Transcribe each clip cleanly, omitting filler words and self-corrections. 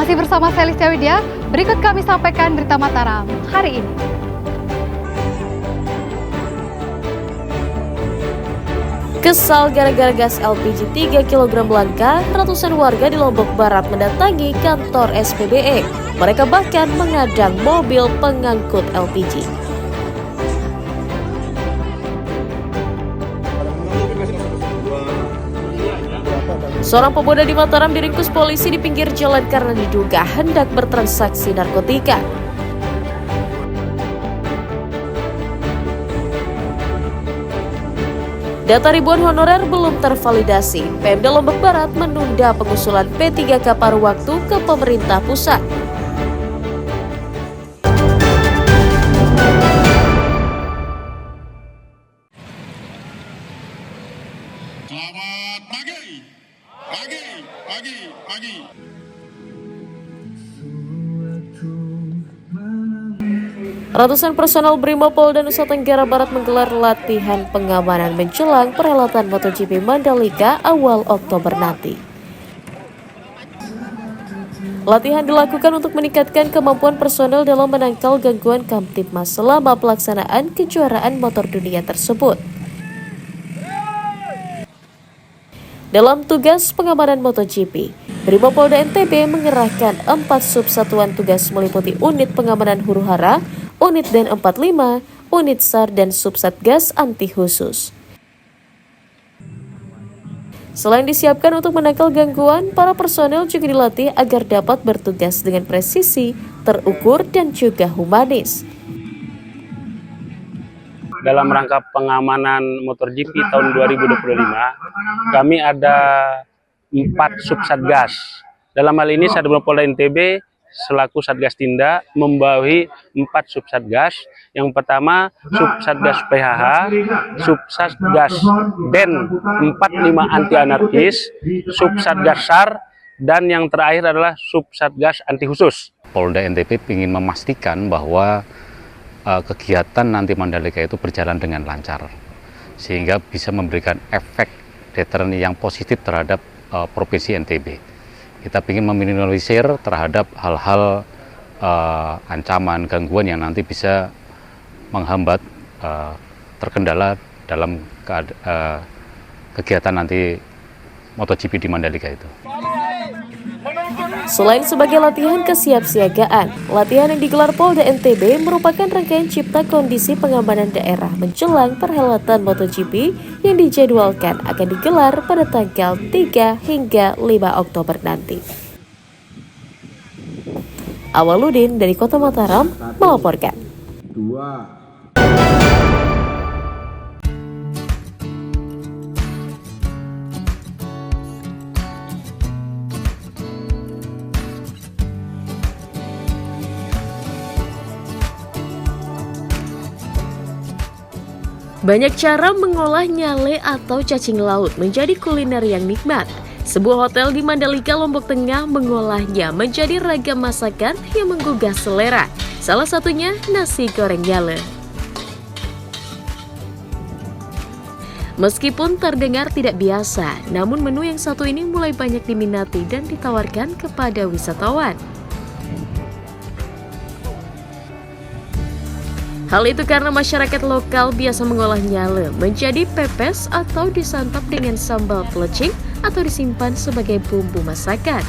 Masih bersama saya Listia Widya, berikut kami sampaikan berita Mataram hari ini. Kesal gara-gara gas LPG 3 kg langka, ratusan warga di Lombok Barat mendatangi kantor SPBE. Mereka bahkan mengadang mobil pengangkut LPG. Seorang pemuda di Mataram diringkus polisi di pinggir jalan karena diduga hendak bertransaksi narkotika. Data ribuan honorer belum tervalidasi. Pemda Lombok Barat menunda pengusulan P3K paruh waktu ke pemerintah pusat. Selamat pagi. Ratusan personel Brimopolda Nusa Tenggara Barat menggelar latihan pengamanan menjelang perhelatan MotoGP Mandalika awal Oktober nanti. Latihan dilakukan untuk meningkatkan kemampuan personel dalam menangkal gangguan Kamtibmas selama pelaksanaan kejuaraan motor dunia tersebut. Dalam tugas pengamanan MotoGP, Brimopolda NTB mengerahkan 4 subsatuan tugas meliputi unit pengamanan huru-hara, unit Den 45, unit SAR, dan subsatgas anti khusus. Selain disiapkan untuk menangkal gangguan, para personel juga dilatih agar dapat bertugas dengan presisi, terukur, dan juga humanis. Dalam rangka pengamanan MotoGP tahun 2025, kami ada 4 subsatgas. Dalam hal ini Satgas Polda NTB selaku Satgas Tindak membawahi 4 subsatgas. Yang pertama subsatgas PHH, subsatgas Den 45 anti anarkis, subsatgas SAR, dan yang terakhir adalah subsatgas anti khusus. Polda NTB ingin memastikan bahwa kegiatan nanti Mandalika itu berjalan dengan lancar, sehingga bisa memberikan efek deteren yang positif terhadap Provinsi NTB. Kita ingin meminimalisir terhadap hal-hal ancaman, gangguan yang nanti bisa menghambat terkendala dalam kegiatan nanti MotoGP di Mandalika itu. Selain sebagai latihan kesiapsiagaan, latihan yang digelar Polda NTB merupakan rangkaian cipta kondisi pengamanan daerah menjelang perhelatan MotoGP yang dijadwalkan akan digelar pada tanggal 3 hingga 5 Oktober nanti. Awaludin dari Kota Mataram melaporkan. Banyak cara mengolah nyale atau cacing laut menjadi kuliner yang nikmat. Sebuah hotel di Mandalika, Lombok Tengah mengolahnya menjadi ragam masakan yang menggugah selera. Salah satunya nasi goreng nyale. Meskipun terdengar tidak biasa, namun menu yang satu ini mulai banyak diminati dan ditawarkan kepada wisatawan. Hal itu karena masyarakat lokal biasa mengolah nyale menjadi pepes atau disantap dengan sambal pelecing atau disimpan sebagai bumbu masakan.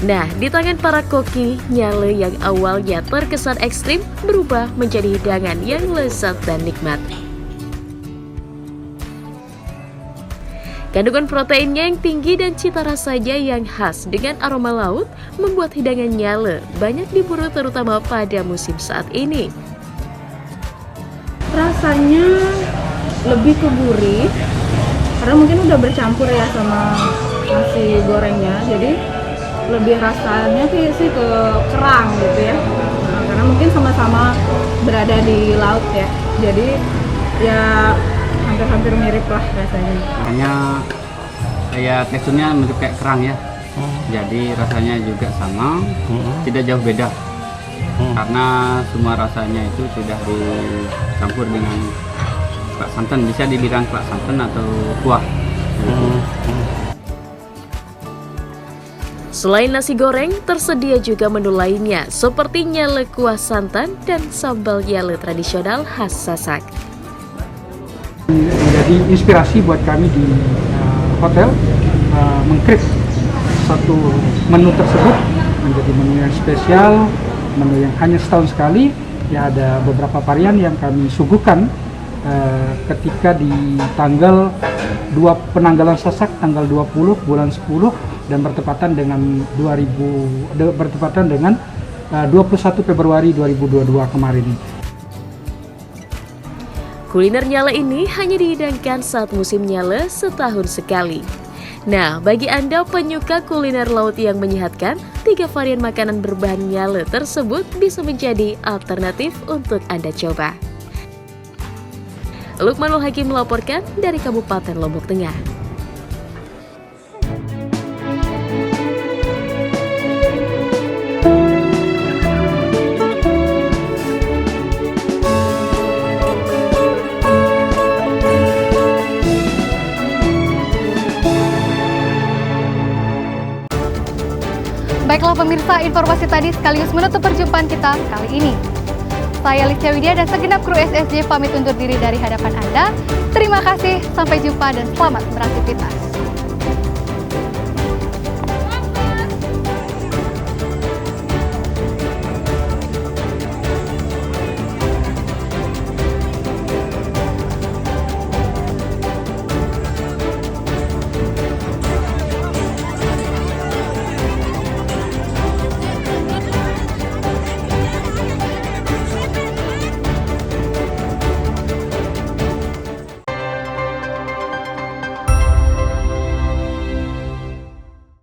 Nah, di tangan para koki, nyale yang awalnya terkesan ekstrim berubah menjadi hidangan yang lezat dan nikmat. Kandungan proteinnya yang tinggi dan cita rasanya yang khas dengan aroma laut membuat hidangan nyale banyak diburu terutama pada musim saat ini. Rasanya lebih ke gurih karena mungkin udah bercampur ya sama nasi gorengnya, jadi lebih rasanya sih ke kerang gitu ya. Nah, karena mungkin sama-sama berada di laut ya, jadi ya hampir mirip lah rasanya. Makanya kayak teksturnya mirip kayak kerang ya. Jadi rasanya juga sama, tidak jauh beda. Karena semua rasanya itu sudah dicampur dengan klak santan, bisa dibilang klak santan atau kuah. Selain nasi goreng, tersedia juga menu lainnya seperti nyale kuah santan dan sambal nyale tradisional khas Sasak. Menjadi inspirasi buat kami di hotel mengcreate satu menu tersebut menjadi menu yang spesial, menu yang hanya setahun sekali. Ya, ada beberapa varian yang kami suguhkan ketika di tanggal 2 penanggalan Sasak tanggal 20 bulan 10 dan bertepatan dengan 21 Februari 2022 kemarin. Kuliner nyale ini hanya dihidangkan saat musim nyale setahun sekali. Nah, bagi Anda penyuka kuliner laut yang menyehatkan, 3 varian makanan berbahan nyale tersebut bisa menjadi alternatif untuk Anda coba. Lukmanul Hakim melaporkan dari Kabupaten Lombok Tengah. Baiklah pemirsa, informasi tadi sekaligus menutup perjumpaan kita kali ini. Saya Lisya Widya dan segenap kru SSJ pamit undur diri dari hadapan Anda. Terima kasih, sampai jumpa dan selamat beraktivitas.